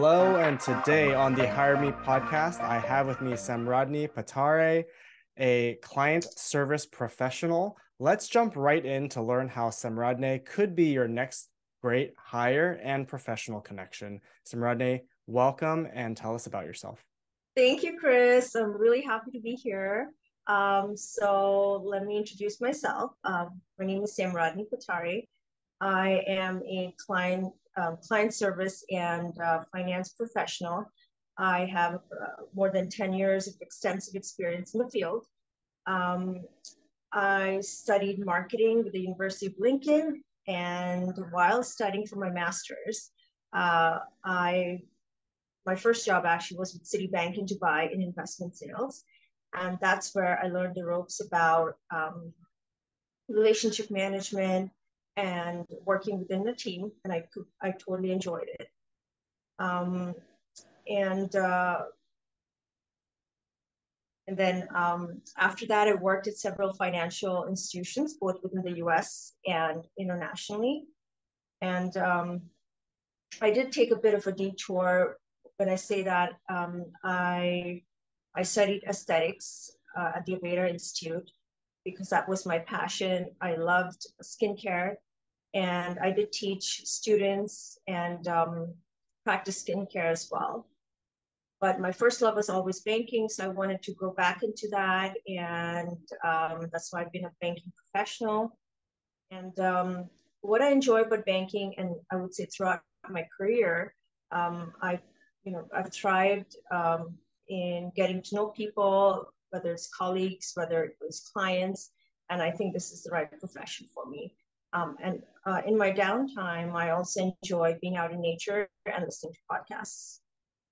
Hello, and today on the Hire Me podcast, I have with me Samrajnee Pathare, a client service professional. Let's jump right in to learn how Samrajnee could be your next great hire and professional connection. Samrajnee, welcome and tell us about yourself. Thank you, Chris. I'm really happy to be here. So let me introduce myself. My name is Samrajnee Pathare. I am a client service and finance professional. I have more than 10 years of extensive experience in the field. Um, I studied marketing with the University of Lincoln, and while studying for my master's, I my first job actually was with Citibank in Dubai in investment sales. And that's where I learned the ropes about relationship management and working within the team. And I totally enjoyed it. Um, and uh, and then after that, I worked at several financial institutions, both within the US and internationally. And I did take a bit of a detour when I say that. I studied aesthetics at the Aveda Institute because that was my passion. I loved skincare, and I did teach students and practice skincare as well. But my first love was always banking, so I wanted to go back into that, and that's why I've been a banking professional. And what I enjoy about banking, and I would say throughout my career, I, I've thrived in getting to know people, whether it's colleagues, whether it was clients, and I think this is the right profession for me. And in my downtime, I also enjoy being out in nature and listening to podcasts.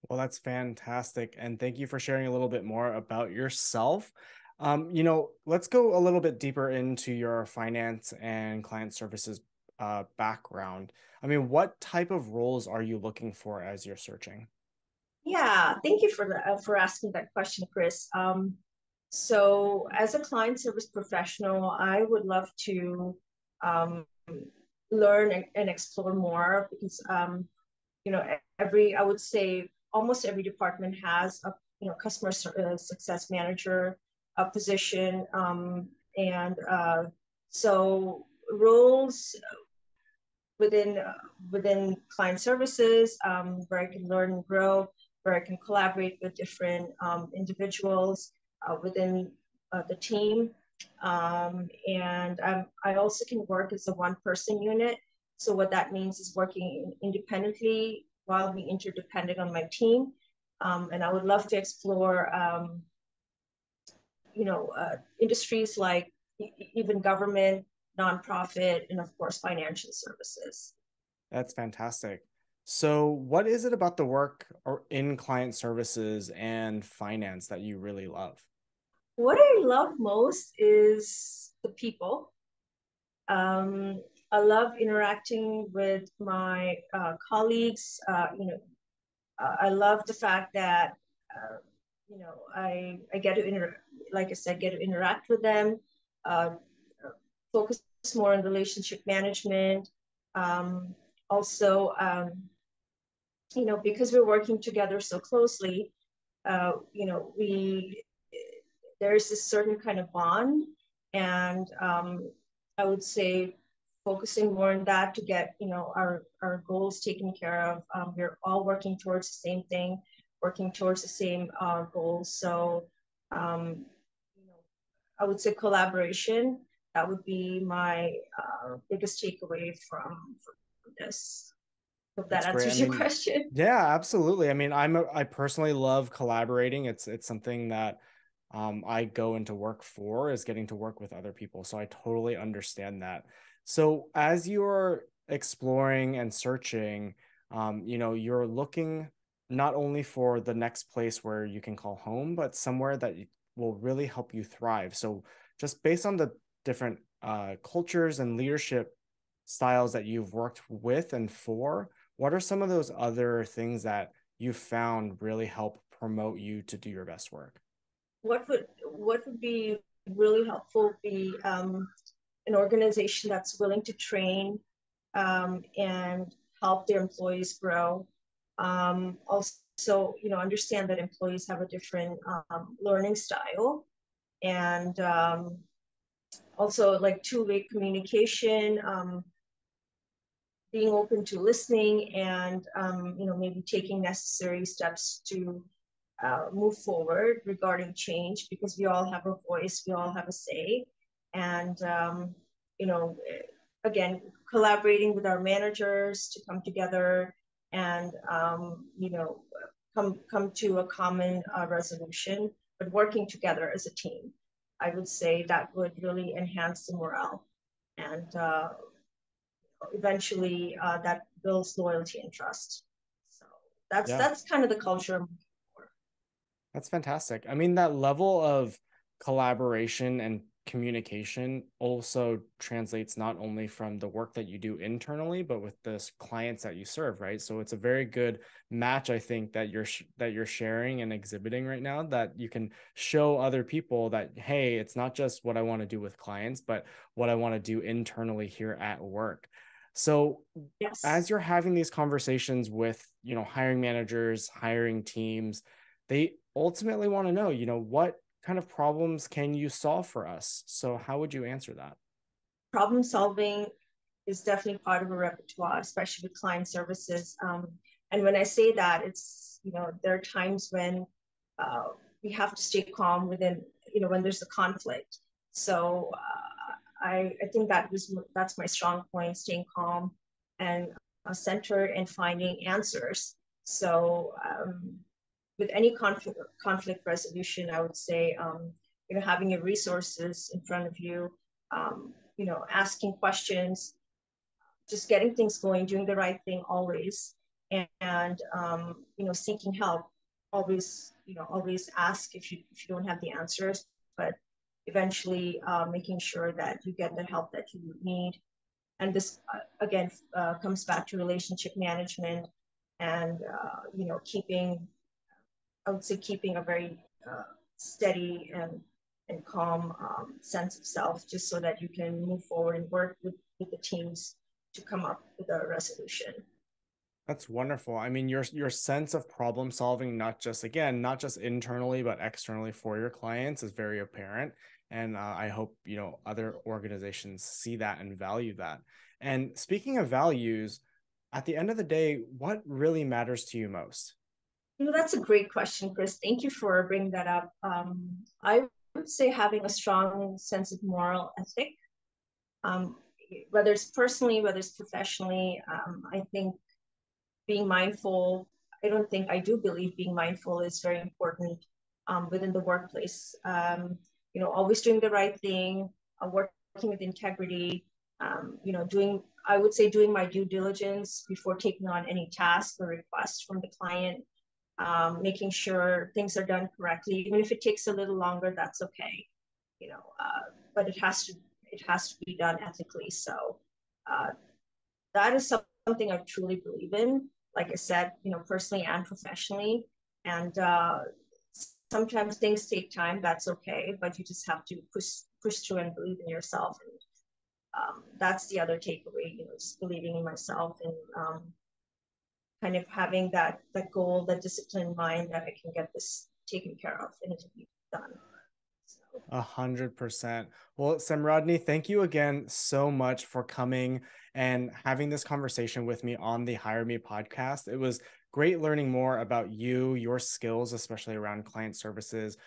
Well, that's fantastic. And thank you for sharing a little bit more about yourself. Let's go a little bit deeper into your finance and client services background. I mean, what type of roles are you looking for as you're searching? Yeah, thank you for asking that question, Chris. So, as a client service professional, I would love to um, learn and explore more because I would say almost every department has a customer success manager a position, and so roles within within client services where I can learn and grow, where I can collaborate with different individuals within the team. And I also can work as a one-person unit. So what that means is working independently while being interdependent on my team. And I would love to explore, industries like even government, nonprofit, and of course, financial services. That's fantastic. So, what is it about the work or in client services and finance that you really love? What I love most is the people. Um, I love interacting with my colleagues. I love the fact that I get to like I said, get to interact with them. Uh, Focus more on relationship management. Um, Also, because we're working together so closely, we there's this certain kind of bond, and I would say focusing more on that to get our goals taken care of. We're all working towards the same thing, working towards the same goals. So um, I would say collaboration. That would be my biggest takeaway from this. Hope that That's great. I answers your mean, question. yeah, absolutely. I mean, I personally love collaborating. It's something that I go into work for is getting to work with other people. So I totally understand that. So as you're exploring and searching, you're looking not only for the next place where you can call home, but somewhere that will really help you thrive. So just based on the different cultures and leadership styles that you've worked with and for, what are some of those other things that you found really help promote you to do your best work? What would be really helpful would be an organization that's willing to train and help their employees grow. Also, understand that employees have a different learning style, and also like two-way communication, being open to listening, and maybe taking necessary steps to move forward regarding change, because we all have a voice, we all have a say, and you know, again, collaborating with our managers to come together and come to a common resolution, but working together as a team. I would say that would really enhance the morale, and eventually that builds loyalty and trust. So that's Yeah. that's kind of the culture I'm looking for. That's fantastic. I mean, that level of collaboration and communication also translates not only from the work that you do internally, but with the clients that you serve, right? So it's a very good match, I think, that you're sharing and exhibiting right now, that you can show other people that, hey, it's not just what I want to do with clients, but what I want to do internally here at work. So Yes. as you're having these conversations with, hiring managers, hiring teams, they ultimately want to know, what kind of problems can you solve for us? So how would you answer that? Problem solving is definitely part of a repertoire, especially with client services. And when I say that, it's, there are times when we have to stay calm within, when there's a conflict. So I think that's my strong point, staying calm and centered and finding answers. So with any conflict resolution, I would say, having your resources in front of you, asking questions, just getting things going, doing the right thing always, and seeking help. Always ask if you don't have the answers, but eventually making sure that you get the help that you need. And this again comes back to relationship management, and keeping, I would say, keeping a very steady and calm sense of self, just so that you can move forward and work with the teams to come up with a resolution. That's wonderful. I mean, your sense of problem solving, not just internally, but externally for your clients, is very apparent. And I hope, other organizations see that and value that. And speaking of values, at the end of the day, what really matters to you most? That's a great question, Chris. Thank you for bringing that up. I would say having a strong sense of moral ethic, um, whether it's personally, whether it's professionally. I think being mindful, I do believe being mindful is very important within the workplace. Always doing the right thing, working with integrity, I would say doing my due diligence before taking on any task or request from the client, making sure things are done correctly. Even if it takes a little longer, that's okay, but it has to be done ethically. So uh, that is something I truly believe in. Like I said, personally and professionally. And sometimes things take time. That's okay, but you just have to push through and believe in yourself. And that's the other takeaway. Just believing in myself, and kind of having that goal, that discipline in mind, that I can get this taken care of and it will be done. So. 100%. Well, Samradni, thank you again so much for coming and having this conversation with me on the Hire Me podcast. It was great learning more about you, your skills, especially around client services,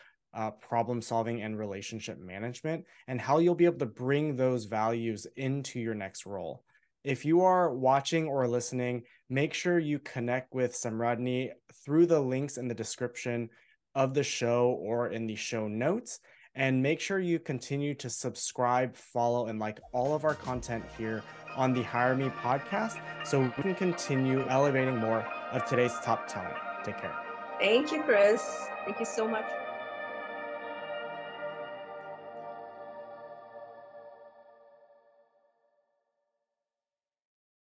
problem solving, and relationship management, and how you'll be able to bring those values into your next role. If you are watching or listening, make sure you connect with Samradni through the links in the description of the show or in the show notes. And make sure you continue to subscribe, follow, and like all of our content here on the Hire Me podcast so we can continue elevating more of today's top talent. Take care. Thank you, Chris. Thank you so much.